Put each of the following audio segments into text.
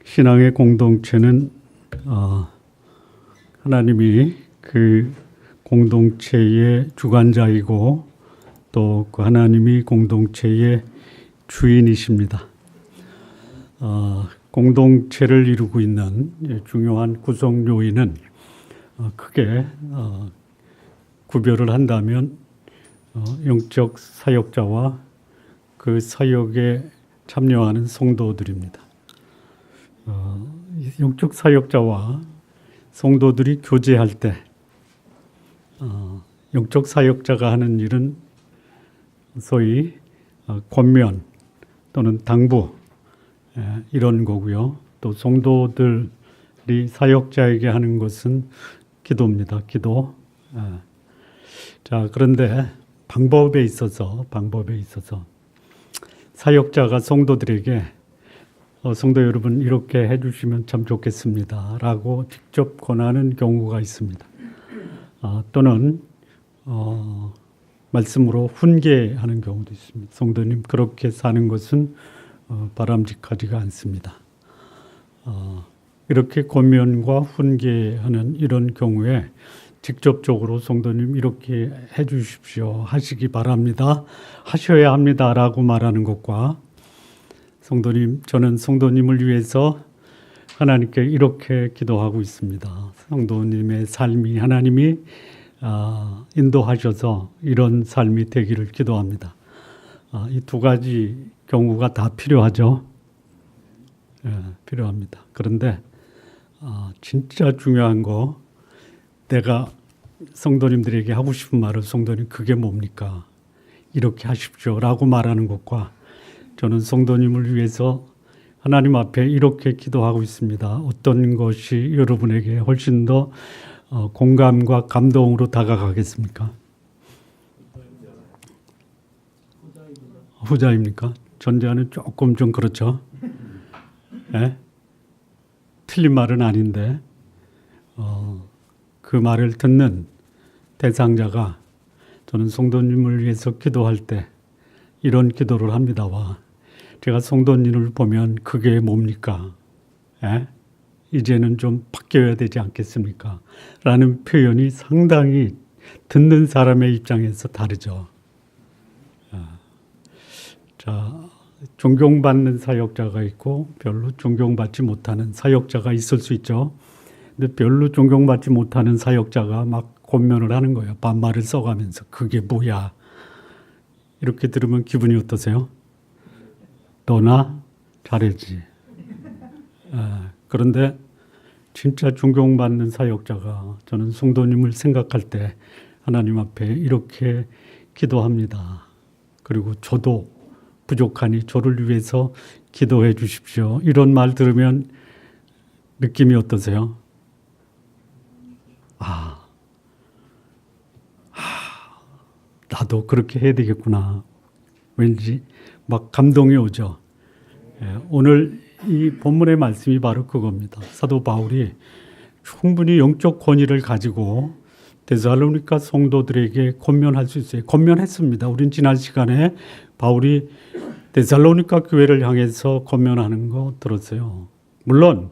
신앙의 공동체는 하나님이 그 공동체의 주관자이고 또 그 하나님이 공동체의 주인이십니다. 공동체를 이루고 있는 중요한 구성 요인은 크게 구별을 한다면 영적 사역자와 그 사역에 참여하는 성도들입니다. 영적 사역자와 성도들이 교제할 때 영적 사역자가 하는 일은 소위 권면 또는 당부 이런 거고요. 또 성도들이 사역자에게 하는 것은 기도입니다. 기도. 자, 그런데 방법에 있어서 사역자가 성도들에게 성도 여러분 이렇게 해주시면 참 좋겠습니다 라고 직접 권하는 경우가 있습니다. 또는 말씀으로 훈계하는 경우도 있습니다. 성도님 그렇게 사는 것은 바람직하지가 않습니다. 이렇게 권면과 훈계하는 이런 경우에 직접적으로 성도님 이렇게 해 주십시오 하시기 바랍니다, 하셔야 합니다 라고 말하는 것과 성도님 저는 성도님을 위해서 하나님께 이렇게 기도하고 있습니다. 성도님의 삶이 하나님이 인도하셔서 이런 삶이 되기를 기도합니다. 이 두 가지 경우가 다 필요하죠. 필요합니다. 그런데 진짜 중요한 거 내가 성도님들에게 하고 싶은 말을 성도님 그게 뭡니까? 이렇게 하십시오 라고 말하는 것과 저는 성도님을 위해서 하나님 앞에 이렇게 기도하고 있습니다. 어떤 것이 여러분에게 훨씬 더 공감과 감동으로 다가가겠습니까? 후자입니까? 전자는 조금 좀 그렇죠. 네? 틀린 말은 아닌데 그 말을 듣는 대상자가 저는 성도님을 위해서 기도할 때 이런 기도를 합니다와 제가 성도님을 보면 그게 뭡니까? 이제는 좀 바뀌어야 되지 않겠습니까? 라는 표현이 상당히 듣는 사람의 입장에서 다르죠. 자, 존경받는 사역자가 있고 별로 존경받지 못하는 사역자가 있을 수 있죠. 근데 별로 존경받지 못하는 사역자가 막 권면을 하는 거예요. 반말을 써가면서 그게 뭐야? 이렇게 들으면 기분이 어떠세요? 너나 잘했지. 그런데 진짜 존경받는 사역자가 저는 성도님을 생각할 때 하나님 앞에 이렇게 기도합니다. 그리고 저도 부족하니 저를 위해서 기도해 주십시오. 이런 말 들으면 느낌이 어떠세요? 나도 그렇게 해야 되겠구나. 왠지 막 감동이 오죠. 오늘 이 본문의 말씀이 바로 그겁니다. 사도 바울이 충분히 영적 권위를 가지고 데살로니가 성도들에게 권면할 수 있어요. 권면했습니다. 우린 지난 시간에 바울이 데살로니가 교회를 향해서 권면하는 거 들었어요. 물론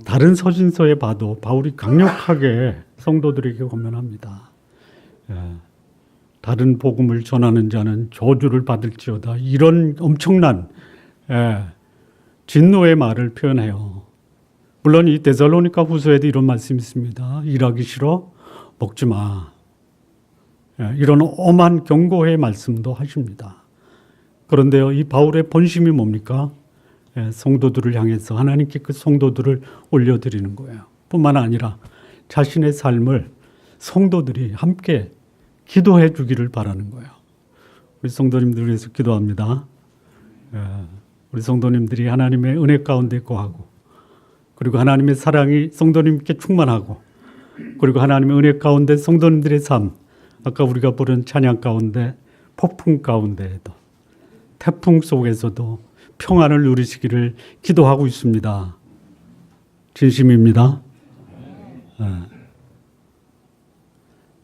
다른 서신서에 봐도 바울이 강력하게 성도들에게 권면합니다. 다른 복음을 전하는 자는 저주를 받을지어다. 이런 엄청난 진노의 말을 표현해요. 물론 이 데살로니가 후서에도 이런 말씀이 있습니다. 일하기 싫어? 먹지 마. 이런 엄한 경고의 말씀도 하십니다. 그런데요, 이 바울의 본심이 뭡니까? 성도들을 향해서 하나님께 그 성도들을 올려드리는 거예요. 뿐만 아니라 자신의 삶을 성도들이 함께 기도해 주기를 바라는 거예요. 우리 성도님들 위해서 기도합니다. 우리 성도님들이 하나님의 은혜 가운데 거하고 그리고 하나님의 사랑이 성도님께 충만하고 그리고 하나님의 은혜 가운데 성도님들의 삶, 아까 우리가 부른 찬양 가운데 폭풍 가운데에도 태풍 속에서도 평안을 누리시기를 기도하고 있습니다. 진심입니다.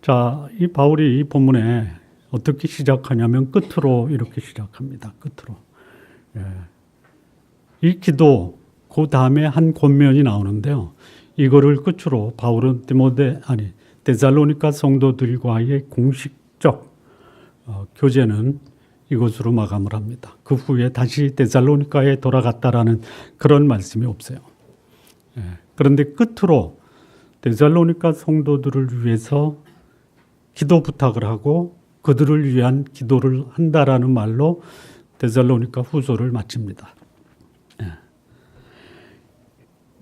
자, 이 바울이 이 본문에 어떻게 시작하냐면 끝으로 이렇게 시작합니다. 끝으로. 이 기도, 그 다음에 한 권면이 나오는데요. 이거를 끝으로 바울은 데살로니가 성도들과의 공식적 교제는 이것으로 마감을 합니다. 그 후에 다시 데살로니가에 돌아갔다라는 그런 말씀이 없어요. 그런데 끝으로 데살로니가 성도들을 위해서 기도 부탁을 하고 그들을 위한 기도를 한다라는 말로 데살로니가 후서를 마칩니다.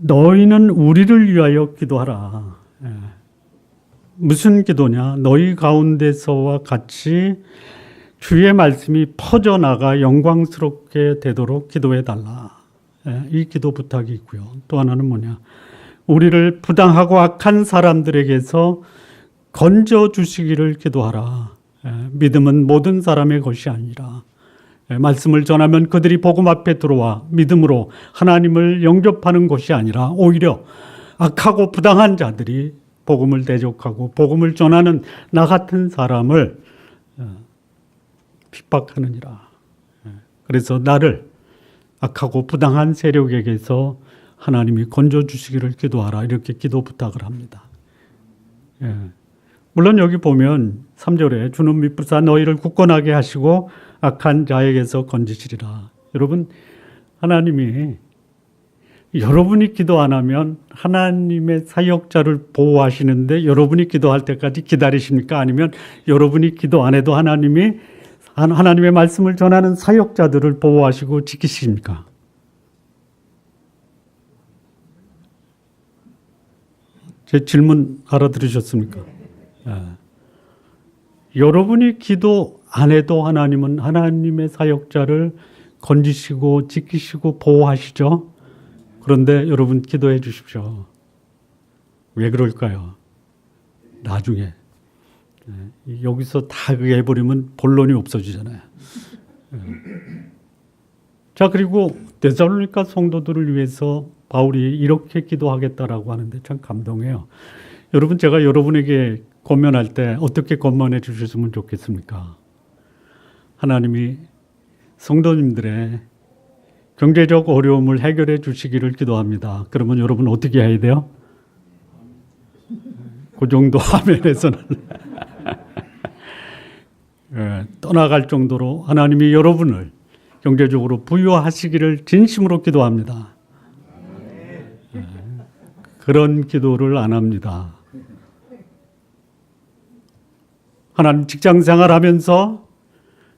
너희는 우리를 위하여 기도하라. 무슨 기도냐? 너희 가운데서와 같이 주의 말씀이 퍼져나가 영광스럽게 되도록 기도해 달라. 이 기도 부탁이 있고요. 또 하나는 뭐냐? 우리를 부당하고 악한 사람들에게서 건져 주시기를 기도하라. 믿음은 모든 사람의 것이 아니라 말씀을 전하면 그들이 복음 앞에 들어와 믿음으로 하나님을 영접하는 것이 아니라 오히려 악하고 부당한 자들이 복음을 대적하고 복음을 전하는 나 같은 사람을 핍박하느니라. 그래서 나를 악하고 부당한 세력에게서 하나님이 건져주시기를 기도하라. 이렇게 기도 부탁을 합니다. 물론 여기 보면 3절에 주는 미쁘사 너희를 굳건하게 하시고 악한 자에게서 건지시리라. 여러분, 하나님이 여러분이 기도 안 하면 하나님의 사역자를 보호하시는데 여러분이 기도할 때까지 기다리십니까? 아니면 여러분이 기도 안 해도 하나님의 말씀을 전하는 사역자들을 보호하시고 지키십니까? 제 질문 알아들으셨습니까? 여러분이 기도 안 해도 하나님은 하나님의 사역자를 건지시고 지키시고 보호하시죠. 그런데 여러분 기도해 주십시오. 왜 그럴까요? 나중에 여기서 다 그게 해버리면 본론이 없어지잖아요. 자, 그리고 데살로니가 성도들을 위해서 바울이 이렇게 기도하겠다라고 하는데 참 감동해요. 여러분, 제가 여러분에게 권면할 때 어떻게 권면해 주셨으면 좋겠습니까? 하나님이 성도님들의 경제적 어려움을 해결해 주시기를 기도합니다. 그러면 여러분 어떻게 해야 돼요? 그 정도 화면에서는 떠나갈 정도로 하나님이 여러분을 경제적으로 부유하시기를 진심으로 기도합니다. 그런 기도를 안 합니다. 하나님 직장 생활하면서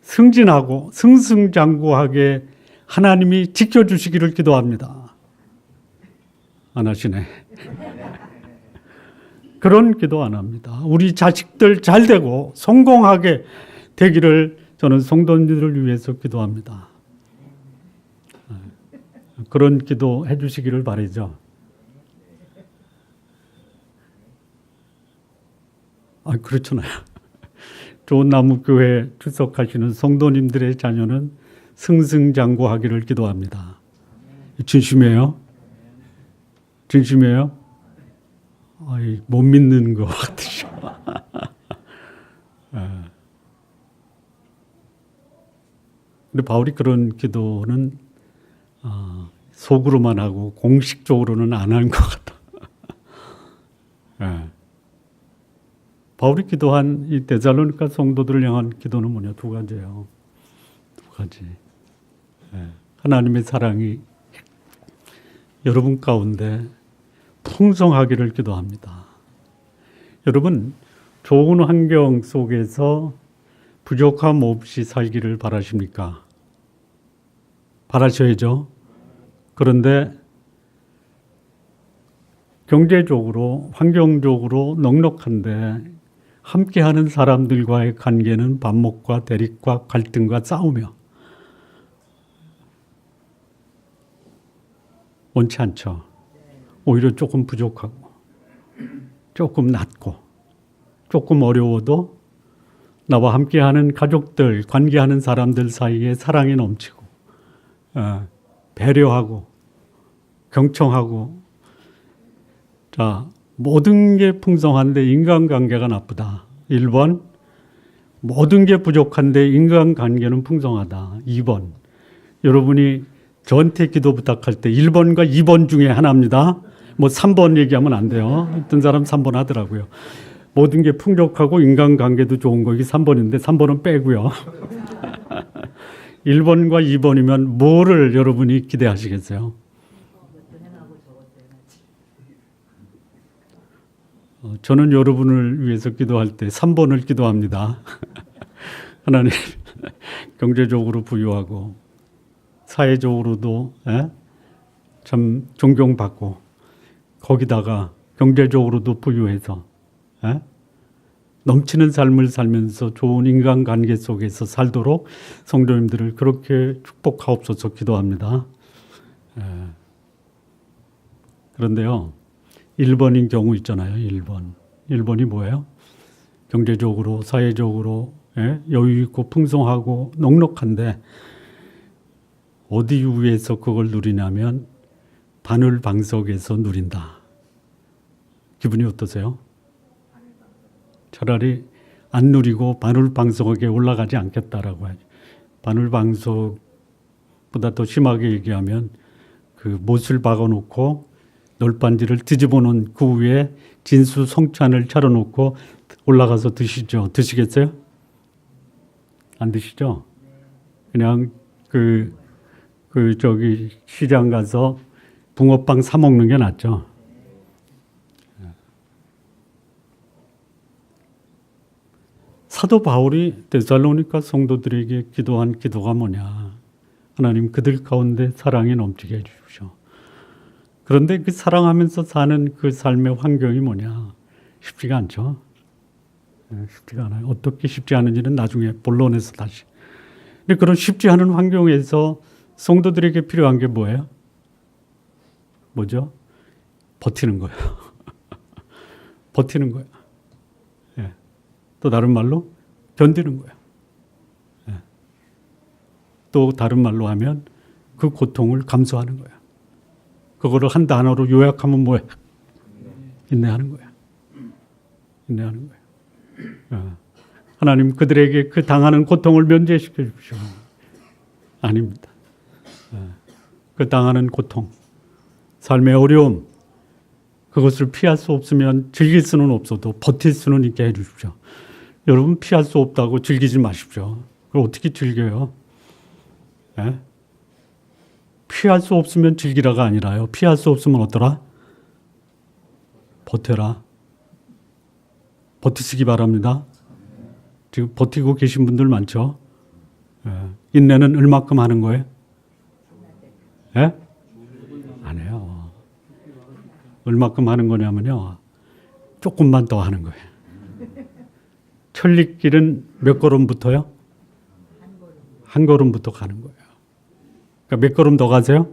승진하고 승승장구하게 하나님이 지켜주시기를 기도합니다. 안 하시네. 그런 기도 안 합니다. 우리 자식들 잘 되고 성공하게 되기를 저는 성도님들을 위해서 기도합니다. 그런 기도 해주시기를 바라죠. 그렇잖아요. 좋은 나무 교회 출석하시는 성도님들의 자녀는 승승장구하기를 기도합니다. 진심이에요? 진심이에요? 못 믿는 것 같으셔. 근데 바울이 그런 기도는 속으로만 하고 공식적으로는 안 한 것 같아. 바울이 기도한 이 데살로니가 성도들을 향한 기도는 뭐냐? 두 가지예요. 두 가지. 하나님의 사랑이 여러분 가운데 풍성하기를 기도합니다. 여러분, 좋은 환경 속에서 부족함 없이 살기를 바라십니까? 바라셔야죠. 그런데 경제적으로, 환경적으로 넉넉한데 함께하는 사람들과의 관계는 반목과 대립과 갈등과 싸우며 원치 않죠. 오히려 조금 부족하고 조금 낮고 조금 어려워도 나와 함께하는 가족들, 관계하는 사람들 사이에 사랑이 넘치고 배려하고 경청하고 자, 모든 게 풍성한데 인간관계가 나쁘다. 1번, 모든 게 부족한데 인간관계는 풍성하다. 2번, 여러분이 저한테 기도 부탁할 때 1번과 2번 중에 하나입니다. 뭐 3번 얘기하면 안 돼요. 어떤 사람 3번 하더라고요. 모든 게 풍족하고 인간관계도 좋은 거 이게 3번인데 3번은 빼고요. 1번과 2번이면 뭐를 여러분이 기대하시겠어요? 저는 여러분을 위해서 기도할 때 3번을 기도합니다. 하나님 경제적으로 부유하고 사회적으로도 참 존경받고 거기다가 경제적으로도 부유해서 넘치는 삶을 살면서 좋은 인간관계 속에서 살도록 성도님들을 그렇게 축복하옵소서 기도합니다. 그런데요. 1번인 경우 있잖아요. 1번. 1번이 뭐예요? 경제적으로 사회적으로 여유 있고 풍성하고 넉넉한데 어디 위에서 그걸 누리냐면 바늘방석에서 누린다. 기분이 어떠세요? 차라리 안 누리고 바늘방석에 올라가지 않겠다라고 하죠. 바늘방석보다 더 심하게 얘기하면 그 못을 박아놓고 널빤지를 뒤집어 놓은 그 위에 진수 성찬을 차려놓고 올라가서 드시죠. 드시겠어요? 안 드시죠? 그냥 저기 시장 가서 붕어빵 사 먹는 게 낫죠. 사도 바울이 데살로니가 성도들에게 기도한 기도가 뭐냐? 하나님 그들 가운데 사랑이 넘치게 해주십시오. 그런데 그 사랑하면서 사는 그 삶의 환경이 뭐냐? 쉽지가 않죠. 쉽지가 않아요. 어떻게 쉽지 않은지는 나중에 본론에서 다시. 근데 그런 쉽지 않은 환경에서 성도들에게 필요한 게 뭐예요? 뭐죠? 버티는 거예요. 버티는 거예요. 예. 또 다른 말로 견디는 거예요. 예. 또 다른 말로 하면 그 고통을 감수하는 거예요. 그거를 한 단어로 요약하면 뭐예요? 인내하는 거예요. 인내하는 거예요. 하나님 그들에게 그 당하는 고통을 면제시켜 주십시오. 아닙니다. 그 당하는 고통, 삶의 어려움, 그것을 피할 수 없으면 즐길 수는 없어도 버틸 수는 있게 해 주십시오. 여러분 피할 수 없다고 즐기지 마십시오. 그걸 어떻게 즐겨요? 예? 피할 수 없으면 즐기라가 아니라요. 피할 수 없으면 어떠라? 버텨라. 버티시기 바랍니다. 지금 버티고 계신 분들 많죠? 예. 인내는 얼마큼 하는 거예요? 예? 안 해요. 얼마큼 하는 거냐면요. 조금만 더 하는 거예요. 천리길은 몇 걸음부터요? 한 걸음부터 가는 거예요. 그러니까 몇 걸음 더 가세요?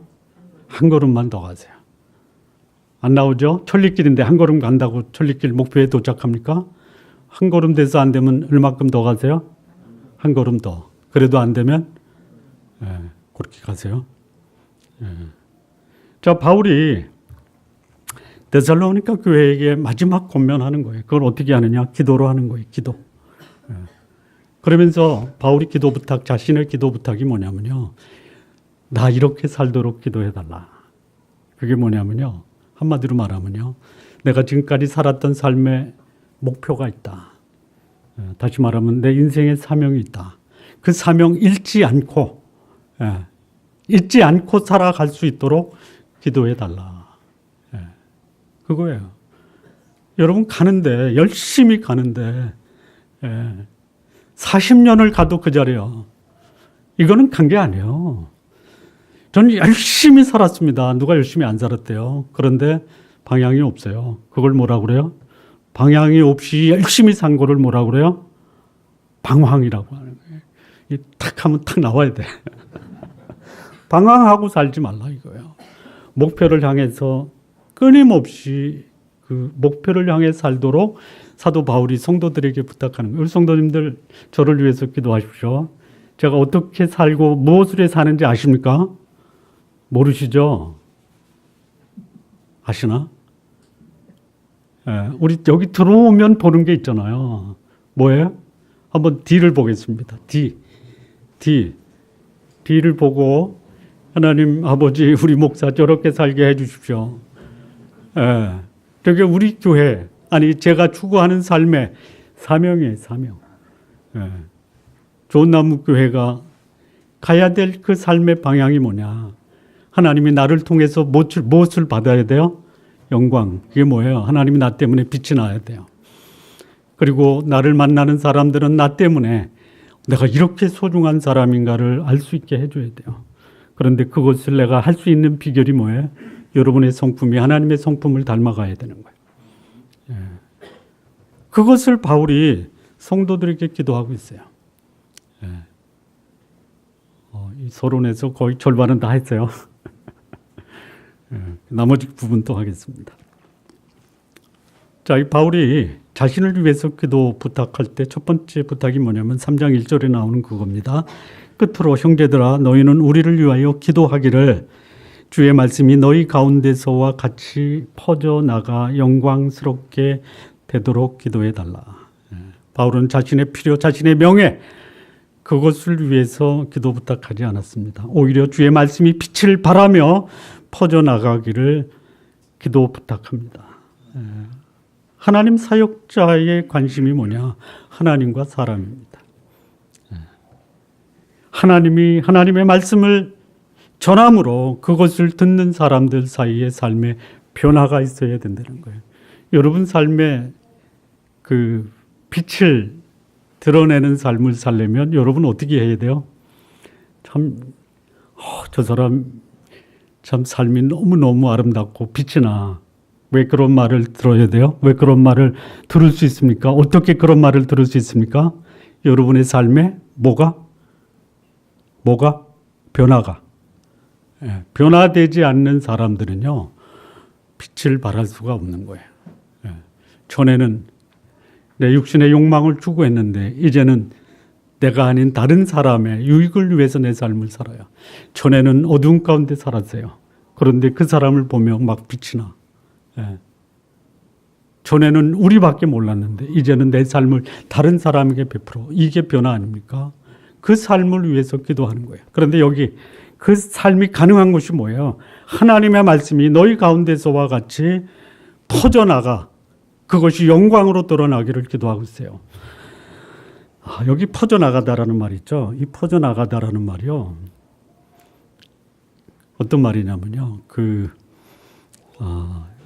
한 걸음만 더 가세요. 안 나오죠? 천리길인데 한 걸음 간다고 천리길 목표에 도착합니까? 한 걸음 돼서 안 되면 얼마큼 더 가세요? 한 걸음 더. 그래도 안 되면 그렇게 가세요. 자, 바울이 데살로니가 교회에게 마지막 권면하는 거예요. 그걸 어떻게 하느냐? 기도로 하는 거예요. 기도. 그러면서 바울이 기도 부탁, 자신의 기도 부탁이 뭐냐면요. 나 이렇게 살도록 기도해달라. 그게 뭐냐면요. 한마디로 말하면요. 내가 지금까지 살았던 삶의 목표가 있다. 다시 말하면 내 인생의 사명이 있다. 그 사명 잃지 않고 살아갈 수 있도록 기도해달라. 그거예요. 여러분 가는데 열심히 가는데 40년을 가도 그 자리요. 이거는 간 게 아니에요. 저는 열심히 살았습니다. 누가 열심히 안 살았대요. 그런데 방향이 없어요. 그걸 뭐라고 그래요? 방향이 없이 열심히 산 거를 뭐라고 그래요? 방황이라고 하는 거예요. 탁 하면 탁 나와야 돼. 방황하고 살지 말라 이거예요. 목표를 향해서 끊임없이 그 목표를 향해 살도록 사도 바울이 성도들에게 부탁하는 거예요. 우리 성도님들 저를 위해서 기도하십시오. 제가 어떻게 살고 무엇을 해 사는지 아십니까? 모르시죠? 아시나? 우리 여기 들어오면 보는 게 있잖아요. 뭐예요? 한번 D를 보겠습니다. D를 보고 하나님 아버지 우리 목사 저렇게 살게 해주십시오. 저게 우리 교회, 아니 제가 추구하는 삶의 사명이에요. 사명. 좋은 나무 교회가 가야 될 그 삶의 방향이 뭐냐. 하나님이 나를 통해서 무엇을 받아야 돼요? 영광. 그게 뭐예요? 하나님이 나 때문에 빛이 나야 돼요. 그리고 나를 만나는 사람들은 나 때문에 내가 이렇게 소중한 사람인가를 알 수 있게 해줘야 돼요. 그런데 그것을 내가 할 수 있는 비결이 뭐예요? 여러분의 성품이 하나님의 성품을 닮아가야 되는 거예요. 그것을 바울이 성도들에게 기도하고 있어요. 이 서론에서 거의 절반은 다 했어요. 나머지 부분 또 하겠습니다. 자, 이 바울이 자신을 위해서 기도 부탁할 때 첫 번째 부탁이 뭐냐면 3장 1절에 나오는 그겁니다. 끝으로 형제들아 너희는 우리를 위하여 기도하기를 주의 말씀이 너희 가운데서와 같이 퍼져나가 영광스럽게 되도록 기도해 달라. 바울은 자신의 필요, 자신의 명예 그것을 위해서 기도 부탁하지 않았습니다. 오히려 주의 말씀이 빛을 발하며 퍼져나가기를 기도 부탁합니다. 하나님 사역자의 관심이 뭐냐? 하나님과 사람입니다. 하나님이 하나님의 말씀을 전함으로 그것을 듣는 사람들 사이에 삶에 변화가 있어야 된다는 거예요. 여러분 삶에 그 빛을 드러내는 삶을 살려면 여러분 어떻게 해야 돼요? 저 사람 참 삶이 너무너무 아름답고 빛이 나. 왜 그런 말을 들어야 돼요? 왜 그런 말을 들을 수 있습니까? 어떻게 그런 말을 들을 수 있습니까? 여러분의 삶에 뭐가? 변화가. 변화되지 않는 사람들은요, 빛을 발할 수가 없는 거예요. 전에는 내 육신의 욕망을 추구했는데, 이제는 내가 아닌 다른 사람의 유익을 위해서 내 삶을 살아요. 전에는 어두운 가운데 살았어요. 그런데 그 사람을 보면 막 빛이 나. 전에는 우리밖에 몰랐는데 이제는 내 삶을 다른 사람에게 베풀어. 이게 변화 아닙니까? 그 삶을 위해서 기도하는 거예요. 그런데 여기 그 삶이 가능한 것이 뭐예요? 하나님의 말씀이 너희 가운데서와 같이 퍼져나가 그것이 영광으로 드러나기를 기도하고 있어요. 여기 퍼져나가다라는 말 있죠. 이 퍼져나가다라는 말이요. 어떤 말이냐면요.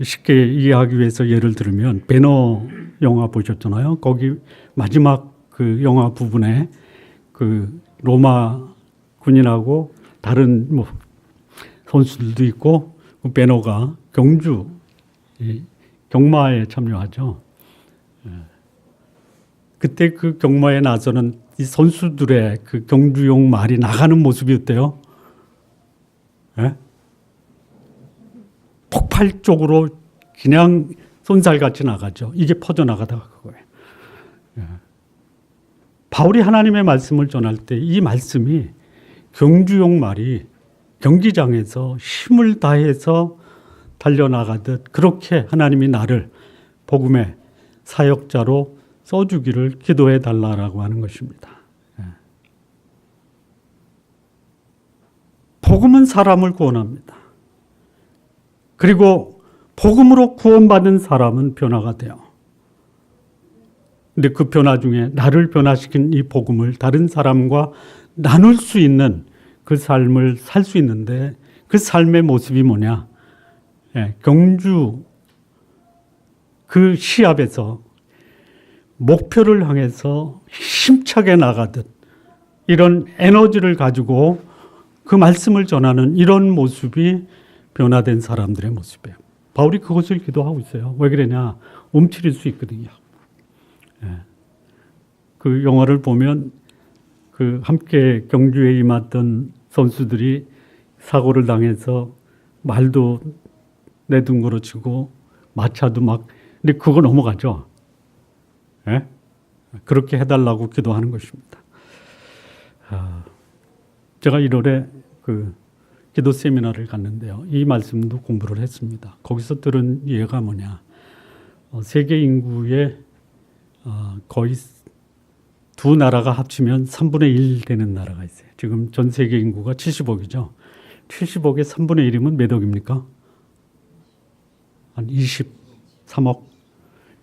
쉽게 이해하기 위해서 예를 들면 배너 영화 보셨잖아요. 거기 마지막 그 영화 부분에 그 로마 군인하고 다른 선수들도 있고 그 배너가 경마에 참여하죠. 그때 그 경마에 나서는 이 선수들의 그 경주용 말이 나가는 모습이 어때요? 폭발적으로 그냥 쏜살같이 나가죠. 이게 퍼져나가다가 그거예요. 바울이 하나님의 말씀을 전할 때 이 말씀이 경주용 말이 경기장에서 힘을 다해서 달려나가듯 그렇게 하나님이 나를 복음의 사역자로 써주기를 기도해 달라라고 하는 것입니다. 복음은 사람을 구원합니다. 그리고 복음으로 구원받은 사람은 변화가 돼요. 근데 그 변화 중에 나를 변화시킨 이 복음을 다른 사람과 나눌 수 있는 그 삶을 살 수 있는데 그 삶의 모습이 뭐냐? 경주 그 시합에서 목표를 향해서 힘차게 나가듯 이런 에너지를 가지고 그 말씀을 전하는 이런 모습이 변화된 사람들의 모습이에요. 바울이 그것을 기도하고 있어요. 왜 그러냐? 움츠릴 수 있거든요. 그 영화를 보면 그 함께 경주에 임했던 선수들이 사고를 당해서 말도 내둥거려치고 마차도 막 근데 그거 넘어가죠. 그렇게 해달라고 기도하는 것입니다. 제가 1월에 그 기도 세미나를 갔는데요. 이 말씀도 공부를 했습니다. 거기서 들은 예가 뭐냐. 세계 인구의 거의 두 나라가 합치면 3분의 1 되는 나라가 있어요. 지금 전 세계 인구가 70억이죠. 70억의 3분의 1이면 몇 억입니까? 한 23억.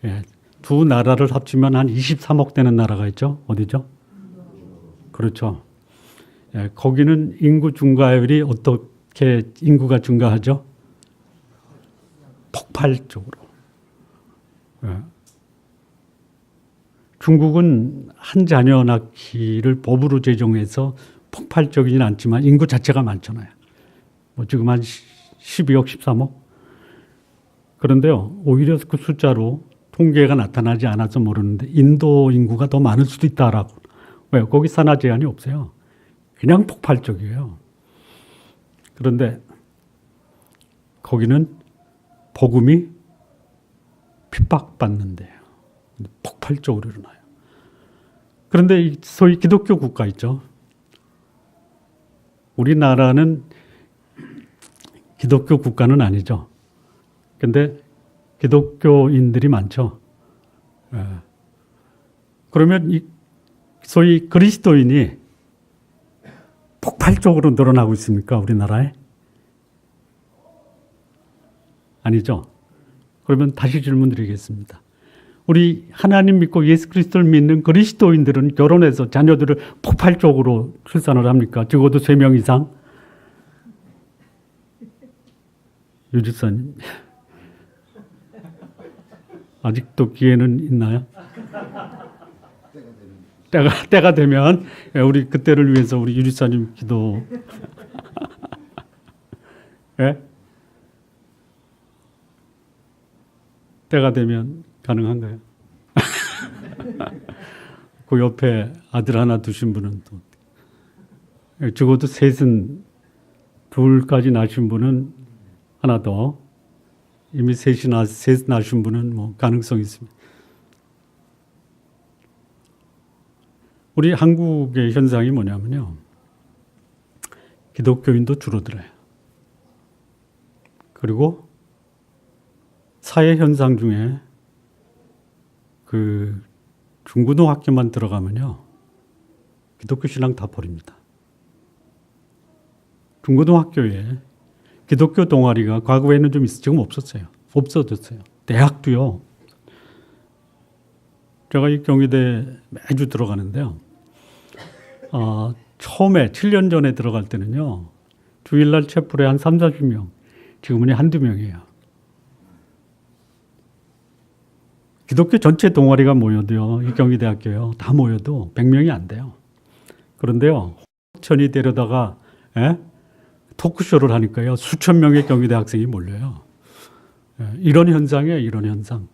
예, 두 나라를 합치면 한 23억 되는 나라가 있죠. 어디죠? 그렇죠. 예, 거기는 인구 증가율이 어떻게 인구가 증가하죠? 폭발적으로. 예. 중국은 한 자녀 낳기를 법으로 제정해서 폭발적이진 않지만 인구 자체가 많잖아요. 뭐 지금 한 12억, 13억. 그런데요, 오히려 그 숫자로 통계가 나타나지 않아서 모르는데 인도 인구가 더 많을 수도 있다라고. 왜요? 거기 산하 제한이 없어요. 그냥 폭발적이에요. 그런데 거기는 복음이 핍박받는데요. 폭발적으로 일어나요. 그런데 소위 기독교 국가 있죠. 우리나라는 기독교 국가는 아니죠. 근데 기독교인들이 많죠. 예. 그러면 소위 그리스도인이 폭발적으로 늘어나고 있습니까? 우리나라에? 아니죠. 그러면 다시 질문 드리겠습니다. 우리 하나님 믿고 예수 그리스도를 믿는 그리스도인들은 결혼해서 자녀들을 폭발적으로 출산을 합니까? 적어도 3명 이상? 유지사님. 아직도 기회는 있나요? 때가 되면 우리 그때를 위해서 우리 유지사님 기도. 예? 때가 되면 가능한가요? 그 옆에 아들 하나 두신 분은 또 적어도 셋은 둘까지 낳으신 분은 하나 더 이미 셋 낳으신 분은 뭐 가능성이 있습니다. 우리 한국의 현상이 뭐냐면요. 기독교인도 줄어들어요. 그리고 사회 현상 중에 그 중고등학교만 들어가면요. 기독교 신앙 다 버립니다. 중고등학교에 기독교 동아리가 과거에는 좀 있었어요. 지금 없었어요. 없어졌어요. 대학도요. 제가 이 경희대 매주 들어가는데요. 처음에 7년 전에 들어갈 때는요. 주일날 채플에 한 3, 40명. 지금은 한두 명이에요. 기독교 전체 동아리가 모여도요. 이 경희대학교요. 다 모여도 100명이 안 돼요. 그런데요. 천이 데려다가 토크쇼를 하니까요. 수천 명의 경희대 학생이 몰려요. 이런 현상이에요. 이런 현상.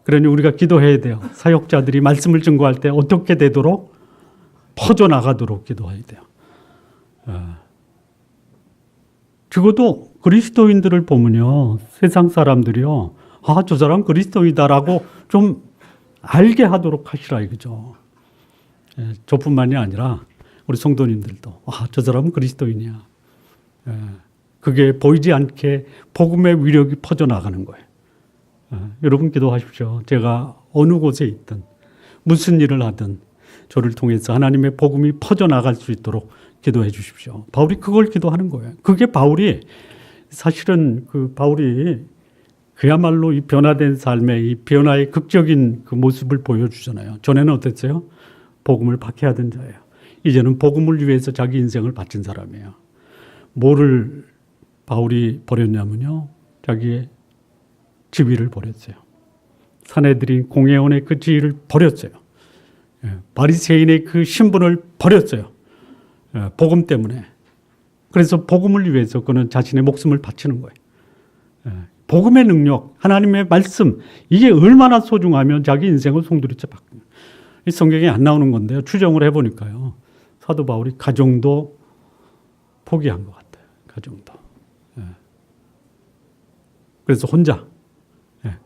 그러니 우리가 기도해야 돼요. 사역자들이 말씀을 증거할 때 어떻게 되도록 퍼져나가도록 기도해야 돼요. 적어도 그리스도인들을 보면요. 세상 사람들이요. 저 사람 그리스도이다라고 좀 알게 하도록 하시라 이거죠. 저뿐만이 아니라 우리 성도님들도 저 사람은 그리스도인이야. 그게 보이지 않게 복음의 위력이 퍼져나가는 거예요. 여러분 기도하십시오. 제가 어느 곳에 있든 무슨 일을 하든 저를 통해서 하나님의 복음이 퍼져나갈 수 있도록 기도해 주십시오. 바울이 그걸 기도하는 거예요. 그게 바울이 사실은 바울이 그야말로 이 변화된 삶의 이 변화의 극적인 그 모습을 보여주잖아요. 전에는 어땠어요? 복음을 박해하던 자예요. 이제는 복음을 위해서 자기 인생을 바친 사람이에요. 뭐를 바울이 버렸냐면요. 자기의 지위를 버렸어요. 사내들인 공회원의 그 지위를 버렸어요. 바리새인의 그 신분을 버렸어요. 복음 때문에. 그래서 복음을 위해서 그는 자신의 목숨을 바치는 거예요. 복음의 능력, 하나님의 말씀, 이게 얼마나 소중하면 자기 인생을 송두리째 바꾸는. 이 성경에 안 나오는 건데요. 추정을 해보니까요. 사도 바울이 가정도 포기한 것 같아요. 가정도. 그래서 혼자,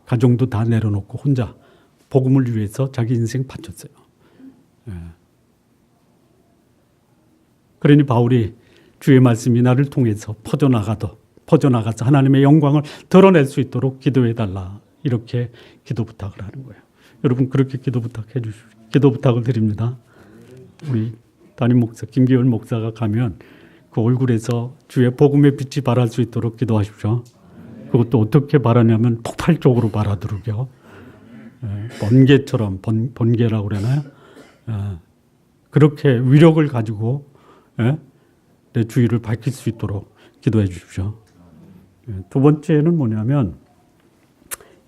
가정도 다 내려놓고 혼자 복음을 위해서 자기 인생 바쳤어요. 그러니 바울이 주의 말씀이 나를 통해서 퍼져나가서 하나님의 영광을 드러낼 수 있도록 기도해달라. 이렇게 기도 부탁을 하는 거예요. 여러분 그렇게 기도 부탁해 주십시오. 기도 부탁을 드립니다. 우리 담임 목사 김기열 목사가 가면 그 얼굴에서 주의 복음의 빛이 발할 수 있도록 기도하십시오. 그것도 어떻게 발하냐면 폭발적으로 발하도록요. 번개처럼, 번개라고 그러나요? 그렇게 위력을 가지고 내 주위를 밝힐 수 있도록 기도해 주십시오. 두 번째는 뭐냐면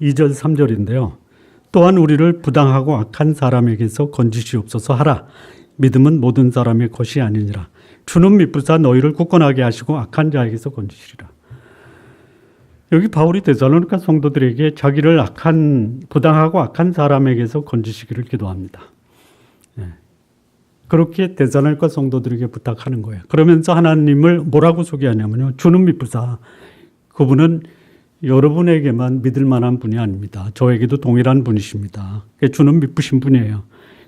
2절 3절인데요. 또한 우리를 부당하고 악한 사람에게서 건지시옵소서 하라. 믿음은 모든 사람의 것이 아니니라. 주는 미쁘사 너희를 굳건하게 하시고 악한 자에게서 건지시리라. 여기 바울이 데살로니가 성도들에게 자기를 부당하고 악한 사람에게서 건지시기를 기도합니다. 그렇게 데살로니가 성도들에게 부탁하는 거예요. 그러면서 하나님을 뭐라고 소개하냐면요. 주는 미쁘사. 그분은 여러분에게만 믿을 만한 분이 아닙니다. 저에게도 동일한 분이십니다. 주는 미쁘신 분이에요.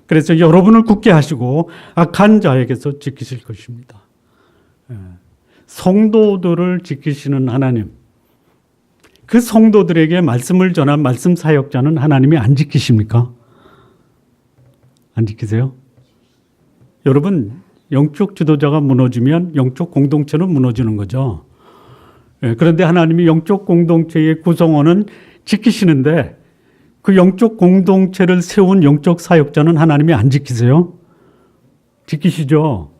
그래서 여러분을 굳게 하시고 악한 자에게서 지키실 것입니다. 성도들을 지키시는 하나님. 그 성도들에게 말씀을 전한 말씀 사역자는 하나님이 안 지키십니까? 안 지키세요? 여러분, 영적 지도자가 무너지면 영적 공동체는 무너지는 거죠. 그런데 하나님이 영적 공동체의 구성원은 지키시는데 그 영적 공동체를 세운 영적 사역자는 하나님이 안 지키세요? 지키시죠?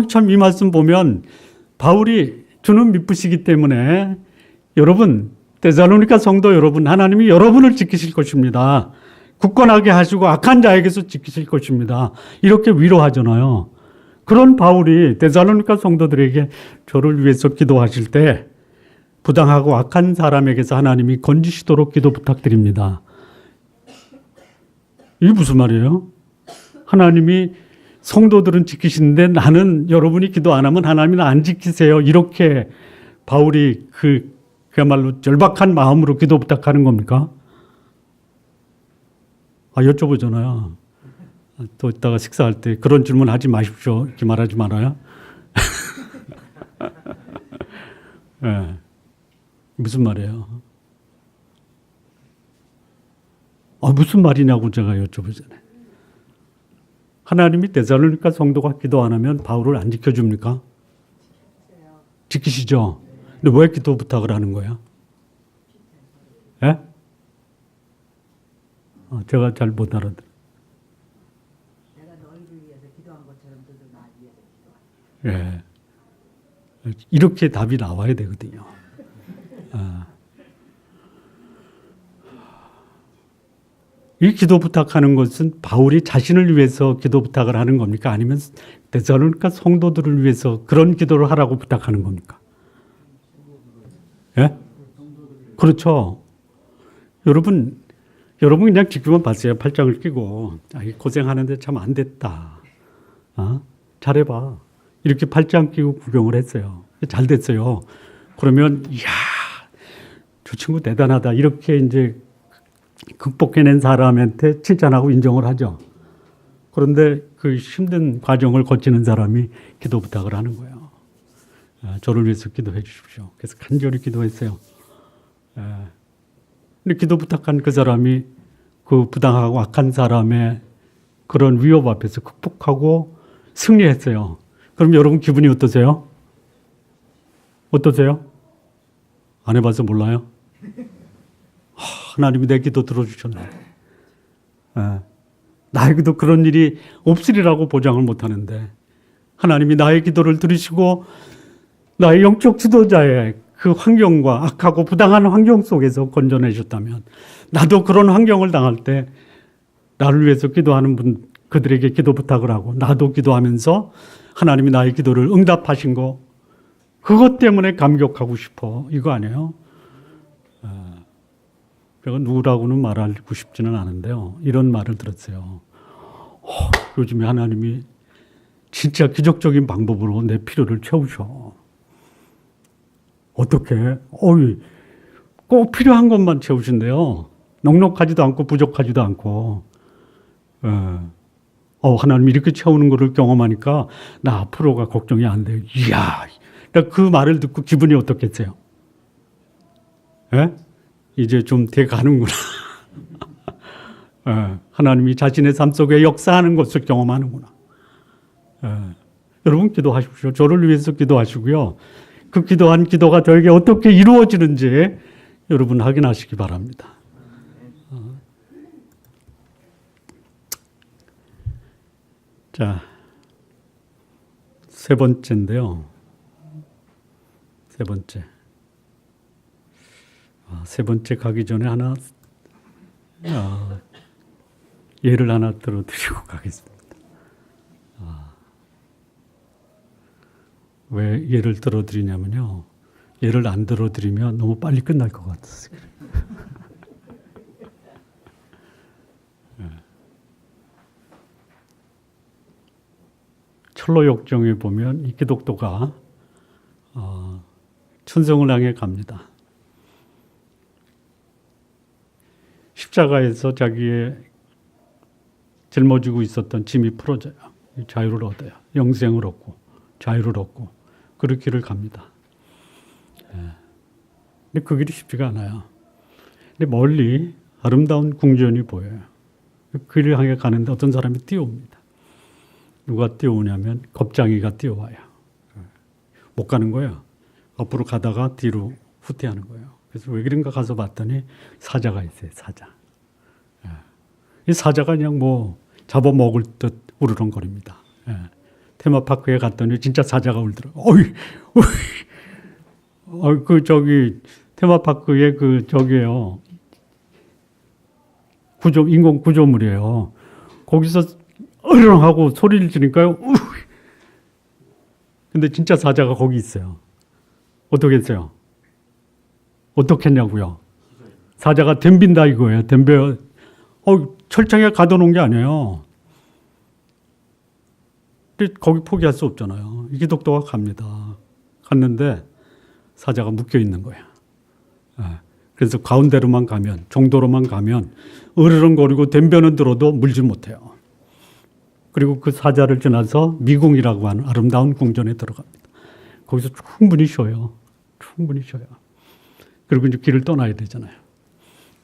참 이 말씀 보면 바울이 주는 미쁘시기 때문에 여러분, 데살로니가 성도 여러분, 하나님이 여러분을 지키실 것입니다. 굳건하게 하시고 악한 자에게서 지키실 것입니다. 이렇게 위로하잖아요. 그런 바울이 데살로니가 성도들에게 저를 위해서 기도하실 때 부당하고 악한 사람에게서 하나님이 건지시도록 기도 부탁드립니다. 이게 무슨 말이에요? 하나님이 성도들은 지키시는데 나는 여러분이 기도 안 하면 하나님은 안 지키세요. 이렇게 바울이 그야말로 절박한 마음으로 기도 부탁하는 겁니까? 여쭤보잖아요. 또 이따가 식사할 때 그런 질문 하지 마십시오. 이렇게 말하지 말아요. 네. 무슨 말이에요? 무슨 말이냐고 제가 여쭤보잖아요. 하나님이 데살로니가 성도가 기도 안 하면 바울을 안 지켜줍니까? 지키시죠? 근데 왜 기도 부탁을 하는 거야? 예? 제가 잘 못 알아들어요. 내가 너희를 위해서 기도한 것처럼 너도 나 위해서 기도하라. 예. 이렇게 답이 나와야 되거든요. 이 기도 부탁하는 것은 바울이 자신을 위해서 기도 부탁을 하는 겁니까? 아니면 데살로니가 성도들을 위해서 그런 기도를 하라고 부탁하는 겁니까? 예? 그렇죠. 여러분 그냥 지금만 봤어요. 팔짱을 끼고 고생하는데 참 안 됐다. 잘해봐. 이렇게 팔짱 끼고 구경을 했어요. 잘 됐어요. 그러면 이야, 저 친구 대단하다. 이렇게 이제 극복해낸 사람한테 칭찬하고 인정을 하죠. 그런데 그 힘든 과정을 거치는 사람이 기도 부탁을 하는 거예요. 저를 위해서 기도해 주십시오. 그래서 간절히 기도했어요. 근데 기도 부탁한 그 사람이 그 부당하고 악한 사람의 그런 위협 앞에서 극복하고 승리했어요. 그럼 여러분 기분이 어떠세요? 어떠세요? 안 해봐서 몰라요? 하나님이 내 기도 들어주셨네. 나에게도 그런 일이 없으리라고 보장을 못하는데 하나님이 나의 기도를 들으시고 나의 영적 지도자의 그 환경과 악하고 부당한 환경 속에서 건져내셨다면 나도 그런 환경을 당할 때 나를 위해서 기도하는 분 그들에게 기도 부탁을 하고 나도 기도하면서 하나님이 나의 기도를 응답하신 거 그것 때문에 감격하고 싶어. 이거 아니에요? 제가 누구라고는 말하고 싶지는 않은데요. 이런 말을 들었어요. 요즘에 하나님이 진짜 기적적인 방법으로 내 필요를 채우셔. 어떻게? 꼭 필요한 것만 채우신대요. 넉넉하지도 않고 부족하지도 않고. 하나님이 이렇게 채우는 것을 경험하니까 나 앞으로가 걱정이 안 돼요. 이야, 그 말을 듣고 기분이 어떻겠어요? 이제 좀 돼 가는구나. 하나님이 자신의 삶 속에 역사하는 것을 경험하는구나. 여러분 기도하십시오. 저를 위해서 기도하시고요. 그 기도한 기도가 저에게 어떻게 이루어지는지 여러분 확인하시기 바랍니다. 자, 세 번째인데요. 세 번째 가기 전에 예를 하나 들어드리고 가겠습니다. 왜 예를 들어드리냐면요. 예를 안 들어드리면 너무 빨리 끝날 것 같아서. 철로역정에 보면 이 기독도가 천성을 향해 갑니다. 십자가에서 자기의 짊어지고 있었던 짐이 풀어져요. 자유를 얻어요. 영생을 얻고 자유를 얻고 그 길을 갑니다. 근데 그 길이 쉽지가 않아요. 근데 멀리 아름다운 궁전이 보여요. 그 길을 향해 가는데 어떤 사람이 뛰어옵니다. 누가 뛰어오냐면 겁장이가 뛰어와요. 못 가는 거예요. 앞으로 가다가 뒤로 후퇴하는 거예요. 그래서 왜 그런가 가서 봤더니 사자가 있어요. 사자. 이 사자가 그냥 뭐 잡아먹을 듯 우르렁거립니다. 테마파크에 갔더니 진짜 사자가 울더라고요. 테마파크에 저기에요. 인공 구조물이에요. 거기서 으르렁하고 소리를 지르니까요. 근데 진짜 사자가 거기 있어요. 어떻게 했어요? 어떻게 했냐고요? 사자가 덤빈다 이거예요. 덤벼. 철창에 가둬놓은 게 아니에요. 근데 거기 포기할 수 없잖아요. 이 기독도가 갑니다. 갔는데 사자가 묶여 있는 거야. 그래서 가운데로만 가면, 정도로만 가면 으르렁거리고 덤벼는 들어도 물지 못해요. 그리고 그 사자를 지나서 미궁이라고 하는 아름다운 궁전에 들어갑니다. 거기서 충분히 쉬어요. 그리고 이제 길을 떠나야 되잖아요.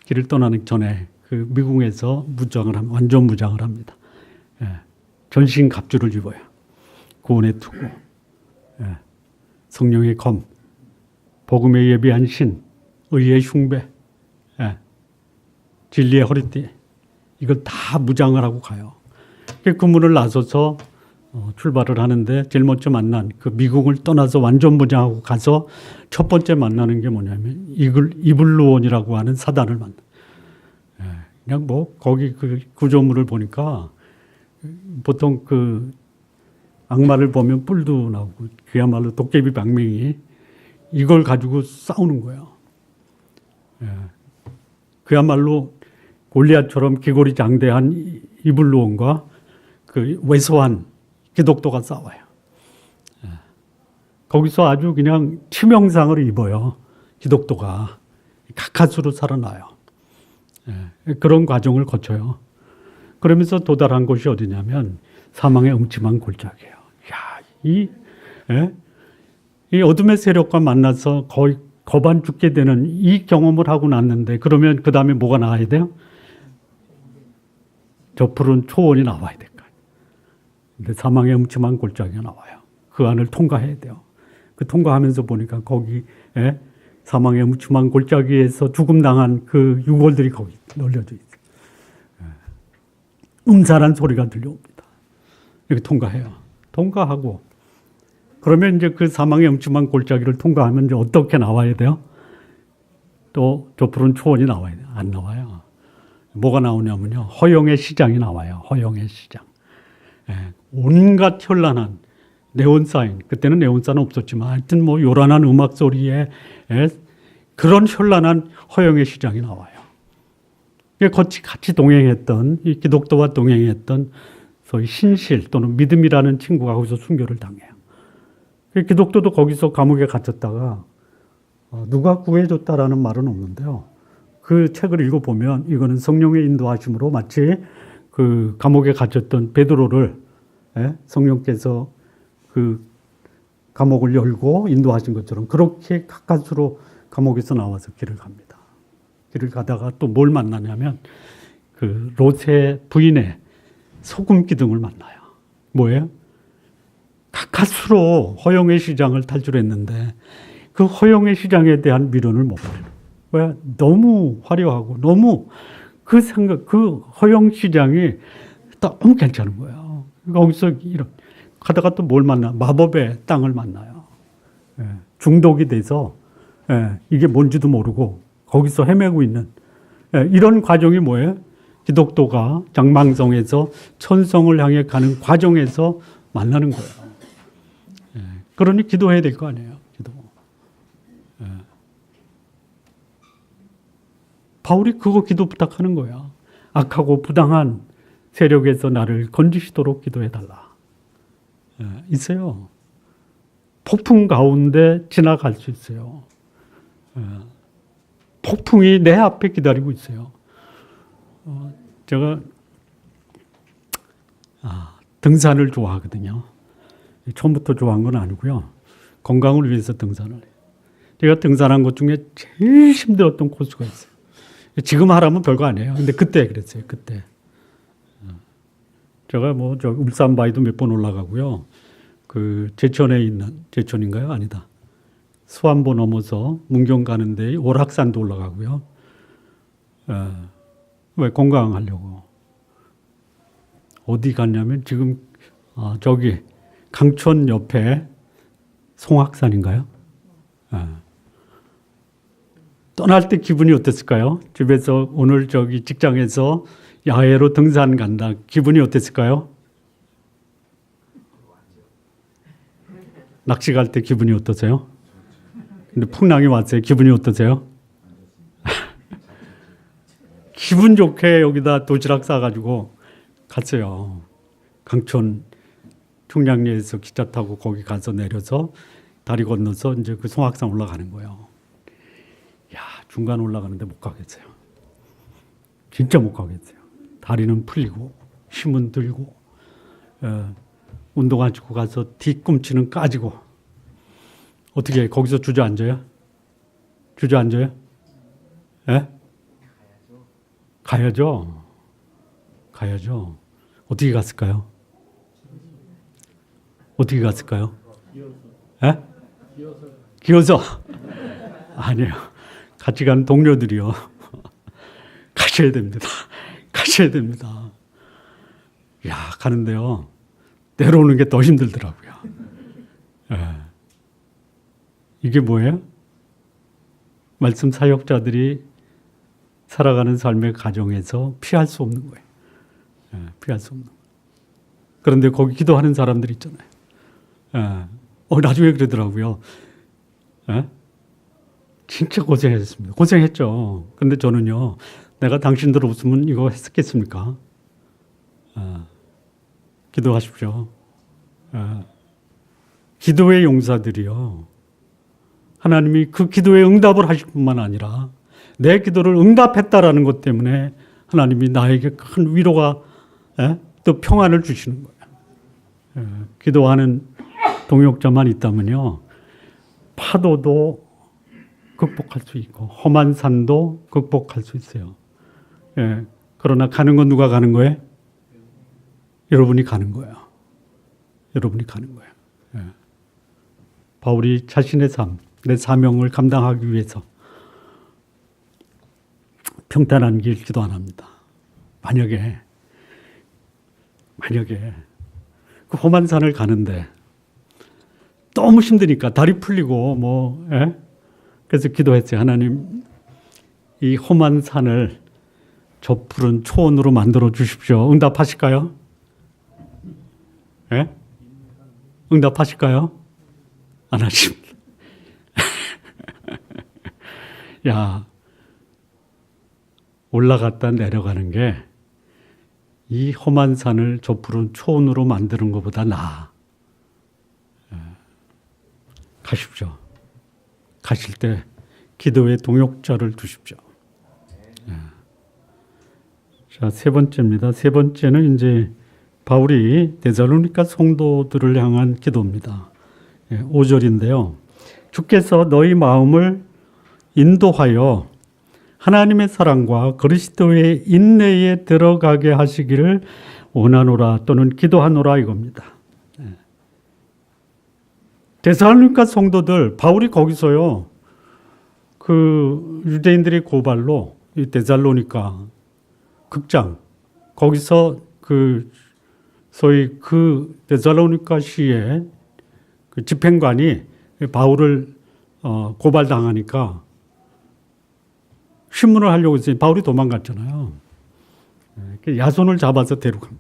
길을 떠나는 전에 그 미궁에서 완전 무장을 합니다. 전신 갑주를 입어요. 고운의 투구, 성령의 검, 복음에 예비한 신, 의의 흉배, 진리의 허리띠, 이걸 다 무장을 하고 가요. 그 문을 나서서 출발을 하는데 제일 먼저 만난 그 미국을 떠나서 완전 무장하고 가서 첫 번째 만나는 게 뭐냐면 이블루온이라고 하는 사단을 만나. 그냥 뭐 거기 그 구조물을 보니까 보통 그 악마를 보면 뿔도 나오고 그야말로 도깨비 방맹이 이걸 가지고 싸우는 거예요. 그야말로 골리앗처럼 기골이 장대한 이블루온과 그 왜소한 기독도가 싸워요. 거기서 아주 그냥 치명상을 입어요. 기독도가 가까스로 살아나요. 그런 과정을 거쳐요. 그러면서 도달한 곳이 어디냐면 사망의 음침한 골짜기예요. 이 어둠의 세력과 만나서 거의 거반 죽게 되는 이 경험을 하고 났는데 그러면 그 다음에 뭐가 나와야 돼요? 저 푸른 초원이 나와야 될 거예요. 근데 사망의 음침한 골짜기가 나와요. 그 안을 통과해야 돼요. 그 통과하면서 보니까 거기 사망의 음침한 골짜기에서 죽음당한 그 유골들이 거기 널려져 있어요. 음산한 소리가 들려옵니다. 이렇게 통과해요. 통과하고 그러면 이제 그 사망의 음침한 골짜기를 통과하면 이제 어떻게 나와야 돼요? 또 저 푸른 초원이 나와야 돼요. 안 나와요. 뭐가 나오냐면요. 허영의 시장이 나와요. 허영의 시장. 온갖 현란한 네온사인, 그때는 네온사인 없었지만 하여튼 뭐 요란한 음악 소리에 그런 현란한 허영의 시장이 나와요. 같이 동행했던 이 기독도와 동행했던 소위 신실 또는 믿음이라는 친구가 거기서 순교를 당해요. 기독도도 거기서 감옥에 갇혔다가 누가 구해줬다라는 말은 없는데요. 그 책을 읽어보면 이거는 성령의 인도하심으로 마치 그 감옥에 갇혔던 베드로를 성령께서 그 감옥을 열고 인도하신 것처럼 그렇게 가까스로 감옥에서 나와서 길을 갑니다. 길을 가다가 또 뭘 만나냐면 그 롯의 부인의 소금 기둥을 만나요. 뭐예요? 가까스로 허영의 시장을 탈출했는데 그 허영의 시장에 대한 미련을 못 버리는 거예요. 왜? 너무 화려하고 너무 그 생각, 그 허영 시장이 너무 괜찮은 거예요. 거기서 이런 가다가 또 뭘 만나? 마법의 땅을 만나요. 예, 중독이 돼서 이게 뭔지도 모르고 거기서 헤매고 있는 이런 과정이 뭐예요? 기독도가 장망성에서 천성을 향해 가는 과정에서 만나는 거예요. 그러니 기도해야 될 거 아니에요. 기도. 바울이 그거 기도 부탁하는 거야. 악하고 부당한 세력에서 나를 건지시도록 기도해달라. 있어요. 폭풍 가운데 지나갈 수 있어요. 폭풍이 내 앞에 기다리고 있어요. 제가 등산을 좋아하거든요. 처음부터 좋아한 건 아니고요. 건강을 위해서 등산을 해요. 제가 등산한 것 중에 제일 힘들었던 코스가 있어요. 지금 하라면 별거 아니에요. 근데 그때 그랬어요. 그때. 제가 뭐 저 울산 바위도 몇 번 올라가고요. 그 제천에 있는 제천인가요? 아니다. 수안보 넘어서 문경 가는 데 오락산도 올라가고요. 왜 건강하려고. 어디 갔냐면 지금 저기 강촌 옆에 송악산인가요? 떠날 때 기분이 어땠을까요? 집에서 오늘 저기 직장에서 야외로 등산 간다. 기분이 어땠을까요? 낚시 갈 때 기분이 어떠세요? 근데 풍랑이 왔어요. 기분이 어떠세요? 기분 좋게 여기다 도시락 싸가지고 갔어요. 강촌 충량리에서 기차 타고 거기 가서 내려서 다리 건너서 이제 그 송악산 올라가는 거예요. 야, 중간 올라가는데 못 가겠어요. 진짜 못 가겠어요. 다리는 풀리고 힘은 들고 운동화 신고 가서 뒤꿈치는 까지고 어떻게 거기서 주저앉아요? 주저앉아요? 예? 가야죠. 가야죠. 어떻게 갔을까요? 어떻게 갔을까요? 예? 기어서. 아니에요. 같이 가는 동료들이요. 가셔야 됩니다. 가셔야 됩니다. 야, 가는데요. 내려오는 게 더 힘들더라고요. 예. 이게 뭐예요? 말씀 사역자들이 살아가는 삶의 과정에서 피할 수 없는 거예요. 예, 피할 수 없는 거예요. 그런데 거기 기도하는 사람들 있잖아요. 나중에 그러더라고요. 진짜 고생했습니다. 고생했죠. 근데 저는요, 내가 당신들 없으면 이거 했겠습니까? 기도하십시오. 기도의 용사들이요. 하나님이 그 기도에 응답을 하실 뿐만 아니라 내 기도를 응답했다라는 것 때문에 하나님이 나에게 큰 위로가 또 평안을 주시는 거예요. 기도하는 동역자만 있다면요. 파도도 극복할 수 있고 험한 산도 극복할 수 있어요. 그러나 가는 건 누가 가는 거예요? 여러분이 가는 거예요. 여러분이 가는 거예요. 바울이 자신의 삶, 내 사명을 감당하기 위해서 평탄한 길 기도 안 합니다. 만약에 그 험한 산을 가는데 너무 힘드니까 다리 풀리고 그래서 기도했어요. 하나님, 이 험한 산을 저 푸른 초원으로 만들어 주십시오. 응답하실까요? 응답하실까요? 안 하십니다. 야, 올라갔다 내려가는 게 이 험한 산을 저 푸른 초원으로 만드는 것보다 나아. 가십시오. 가실 때 기도의 동역자를 두십시오. 자, 세 번째입니다. 세 번째는 이제 바울이 데살로니가 성도들을 향한 기도입니다. 5절인데요. 주께서 너희 마음을 인도하여 하나님의 사랑과 그리스도의 인내에 들어가게 하시기를 원하노라 또는 기도하노라 이겁니다. 데살로니가 성도들, 바울이 거기서요, 그 유대인들의 고발로 이 데살로니가 극장, 거기서 그 소위 그 데살로니가 시의 그 집행관이 바울을 고발당하니까 신문을 하려고 했더니 바울이 도망갔잖아요. 야손을 잡아서 데려간.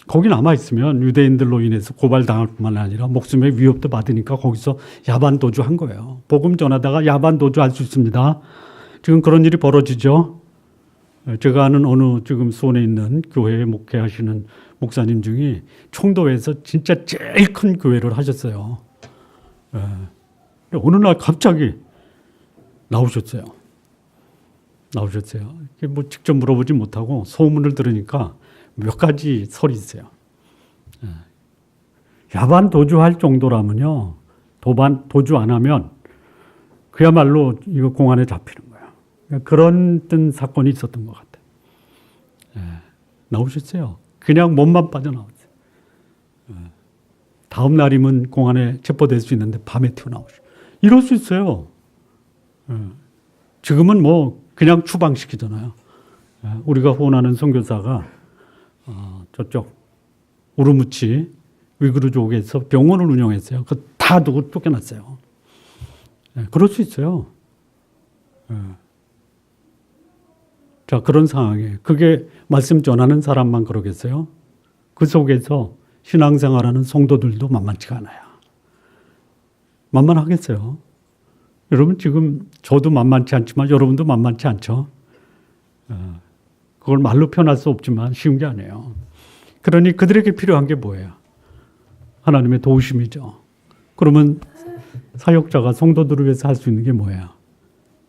거기 남아있으면 유대인들로 인해서 고발당할 뿐만 아니라 목숨의 위협도 받으니까 거기서 야반도주 한 거예요. 복음 전하다가 야반도주 할 수 있습니다. 지금 그런 일이 벌어지죠. 제가 아는 어느 지금 수원에 있는 교회에 목회하시는 목사님 중에 청도에서 진짜 제일 큰 교회를 하셨어요. 어느 날 갑자기 나오셨어요. 뭐 직접 물어보지 못하고 소문을 들으니까 몇 가지 설이 있어요. 야반 도주할 정도라면요, 도주 안 하면 그야말로 이거 공안에 잡히는 거예요. 그런 어떤 사건이 있었던 것 같아요. 나오셨어요. 그냥 몸만 빠져나왔어요. 다음 날이면 공안에 체포될 수 있는데 밤에 튀어나오죠. 이럴 수 있어요. 지금은 뭐 그냥 추방시키잖아요. 우리가 후원하는 선교사가 저쪽 우르무치 위구르족에서 병원을 운영했어요. 그 다 두고 쫓겨났어요. 그럴 수 있어요. 자, 그런 상황에 그게 말씀 전하는 사람만 그러겠어요? 그 속에서 신앙생활하는 성도들도 만만치가 않아요. 만만하겠어요? 여러분 지금 저도 만만치 않지만 여러분도 만만치 않죠? 그걸 말로 표현할 수 없지만 쉬운 게 아니에요. 그러니 그들에게 필요한 게 뭐예요? 하나님의 도우심이죠. 그러면 사역자가 성도들을 위해서 할 수 있는 게 뭐예요?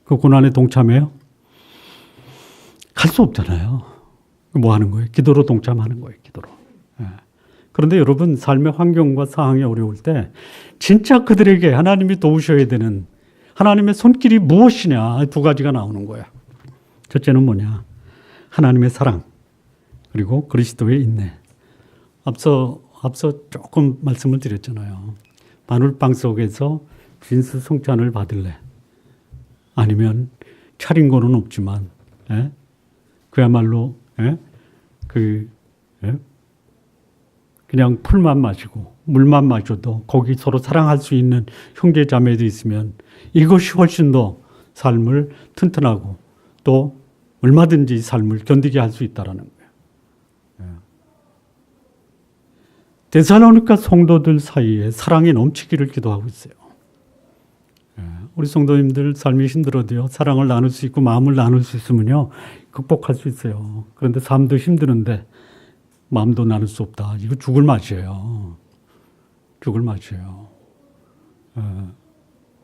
그 고난에 동참해요? 갈 수 없잖아요. 뭐 하는 거예요? 기도로 동참하는 거예요. 기도로. 그런데 여러분 삶의 환경과 상황이 어려울 때 진짜 그들에게 하나님이 도우셔야 되는 하나님의 손길이 무엇이냐, 두 가지가 나오는 거예요. 첫째는 뭐냐? 하나님의 사랑, 그리고 그리스도의 인내. 앞서 조금 말씀을 드렸잖아요. 바늘방 속에서 진수성찬을 받을래? 아니면 차린 거는 없지만, 그야말로, 그냥 풀만 마시고 물만 마셔도 거기 서로 사랑할 수 있는 형제 자매도 있으면 이것이 훨씬 더 삶을 튼튼하고 또 얼마든지 삶을 견디게 할 수 있다라는 거예요. 데살로니가 성도들 사이에 사랑이 넘치기를 기도하고 있어요. 우리 성도님들 삶이 힘들어도요, 사랑을 나눌 수 있고 마음을 나눌 수 있으면요, 극복할 수 있어요. 그런데 삶도 힘드는데 마음도 나눌 수 없다. 이거 죽을 맛이에요. 죽을 맛이에요.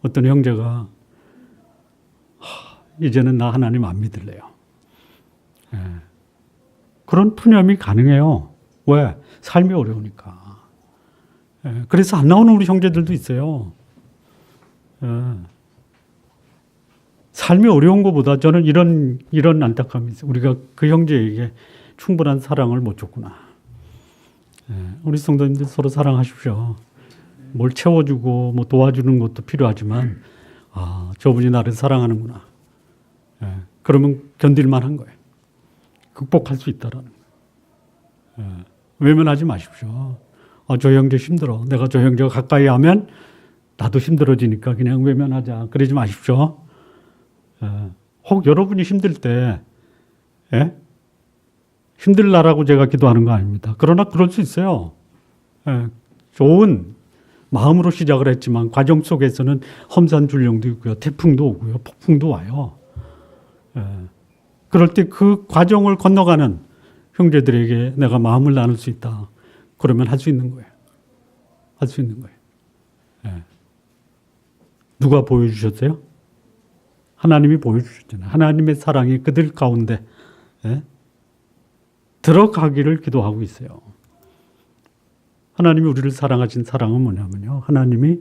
어떤 형제가 이제는 나 하나님 안 믿을래요. 그런 푸념이 가능해요. 왜? 삶이 어려우니까. 그래서 안 나오는 우리 형제들도 있어요. 삶이 어려운 것보다 저는 이런 안타까움이 있어요. 우리가 그 형제에게 충분한 사랑을 못 줬구나. 우리 성도님들 서로 사랑하십시오. 뭘 채워주고 뭐 도와주는 것도 필요하지만 저분이 나를 사랑하는구나. 그러면 견딜만 한 거예요. 극복할 수 있다라는 거예요. 외면하지 마십시오. 저 형제 힘들어. 내가 저 형제가 가까이 하면 나도 힘들어지니까 그냥 외면하자. 그러지 마십시오. 혹 여러분이 힘들 때 힘들라라고 제가 기도하는 거 아닙니다. 그러나 그럴 수 있어요. 좋은 마음으로 시작을 했지만 과정 속에서는 험산줄령도 있고요. 태풍도 오고요. 폭풍도 와요. 그럴 때 그 과정을 건너가는 형제들에게 내가 마음을 나눌 수 있다. 그러면 할 수 있는 거예요. 할 수 있는 거예요. 누가 보여주셨어요? 하나님이 보여주셨잖아요. 하나님의 사랑이 그들 가운데 들어가기를 기도하고 있어요. 하나님이 우리를 사랑하신 사랑은 뭐냐면요. 하나님이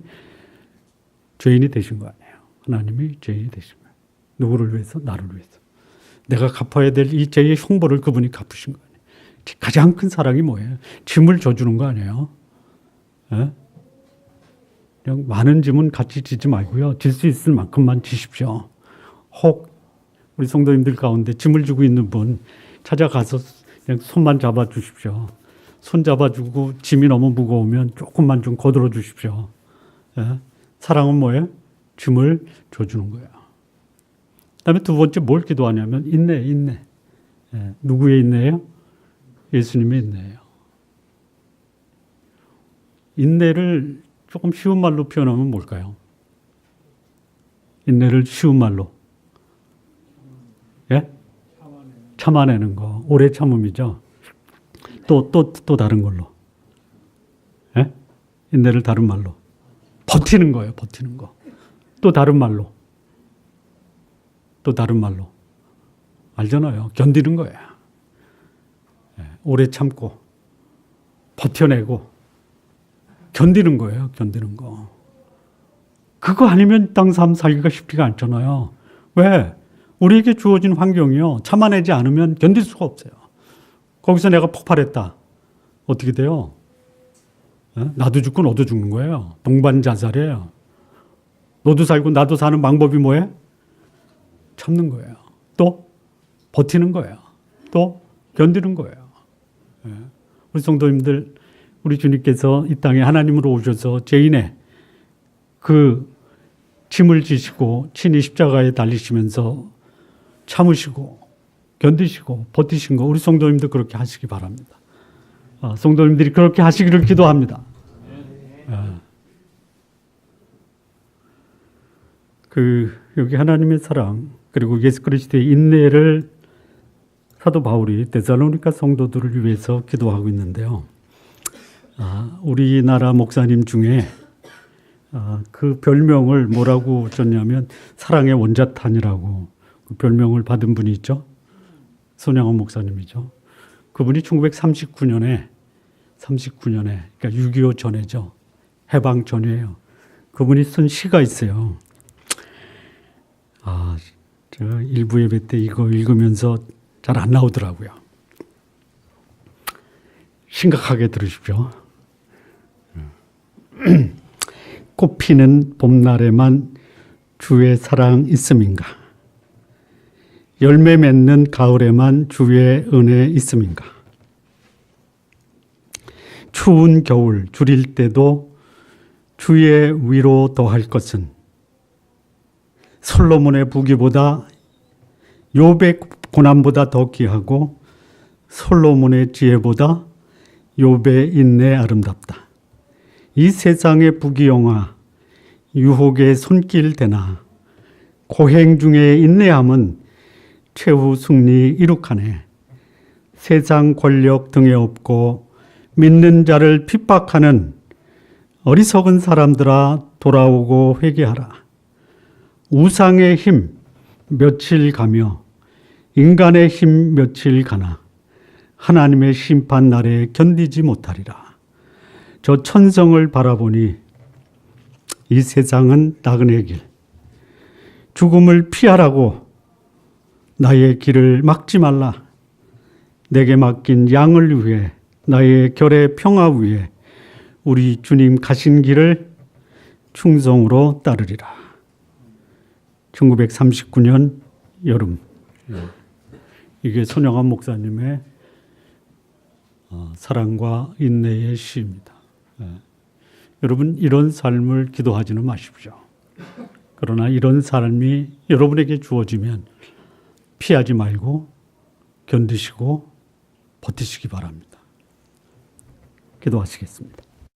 죄인이 되신 거 아니에요. 하나님이 죄인이 되신 거예요. 누구를 위해서? 나를 위해서. 내가 갚아야 될 이 죄의 형벌을 그분이 갚으신 거 아니에요. 가장 큰 사랑이 뭐예요? 짐을 져주는 거 아니에요. 예? 그냥 많은 짐은 같이 지지 말고요. 질 수 있을 만큼만 지십시오. 혹 우리 성도님들 가운데 짐을 지고 있는 분 찾아가서 그냥 손만 잡아 주십시오. 손 잡아주고 짐이 너무 무거우면 조금만 좀 거들어 주십시오. 예? 사랑은 뭐예요? 짐을 줘주는 거예요. 그다음에 두 번째 뭘 기도하냐면 인내. 예. 누구의 인내예요? 예수님의 인내예요. 인내를 조금 쉬운 말로 표현하면 뭘까요? 인내를 쉬운 말로. 예? 참아내는 거. 오래 참음이죠. 또 다른 걸로. 예? 인내를 다른 말로. 버티는 거예요, 버티는 거. 또 다른 말로. 또 다른 말로. 알잖아요. 견디는 거예요. 예, 오래 참고, 버텨내고, 견디는 거예요, 견디는 거. 그거 아니면 땅 삶 살기가 쉽지가 않잖아요. 왜? 우리에게 주어진 환경이요. 참아내지 않으면 견딜 수가 없어요. 거기서 내가 폭발했다. 어떻게 돼요? 예? 나도 죽고 너도 죽는 거예요. 동반 자살이에요. 너도 살고 나도 사는 방법이 뭐예요? 참는 거예요. 또 버티는 거예요. 또 견디는 거예요. 예. 우리 성도님들, 우리 주님께서 이 땅에 하나님으로 오셔서 죄인의 그 짐을 지시고 친히 십자가에 달리시면서 참으시고 견디시고 버티신 거 우리 성도님들 그렇게 하시기 바랍니다. 성도님들이 그렇게 하시기를 기도합니다. 여기 하나님의 사랑 그리고 예수 그리스도의 인내를 사도 바울이 데살로니가 성도들을 위해서 기도하고 있는데요. 우리나라 목사님 중에 그 별명을 뭐라고 줬냐면 사랑의 원자탄이라고 그 별명을 받은 분이 있죠. 손양원 목사님이죠. 그분이 1939년에 그러니까 6.25 전에죠. 해방 전이에요. 그분이 쓴 시가 있어요. 제가 일부 예배 때 이거 읽으면서 잘 안 나오더라고요. 심각하게 들으십시오. 꽃피는 봄날에만 주의 사랑 있음인가? 열매 맺는 가을에만 주의 은혜 있음인가? 추운 겨울 줄일 때도 주의 위로 더할 것은 솔로몬의 부귀보다 욥의 고난보다 더 귀하고 솔로몬의 지혜보다 욥의 인내 아름답다. 이 세상의 부귀영화 유혹의 손길 대나 고행 중에 인내함은 최후 승리 이룩하네. 세상 권력 등에 업고 믿는 자를 핍박하는 어리석은 사람들아 돌아오고 회개하라. 우상의 힘 며칠 가며 인간의 힘 며칠 가나 하나님의 심판 날에 견디지 못하리라. 저 천성을 바라보니 이 세상은 나그네 길. 죽음을 피하라고 나의 길을 막지 말라. 내게 맡긴 양을 위해 나의 결의 평화 위에 우리 주님 가신 길을 충성으로 따르리라. 1939년 여름. 이게 손영환 목사님의 사랑과 인내의 시입니다. 여러분 이런 삶을 기도하지는 마십시오. 그러나 이런 삶이 여러분에게 주어지면 피하지 말고 견디시고 버티시기 바랍니다. 기도하시겠습니다.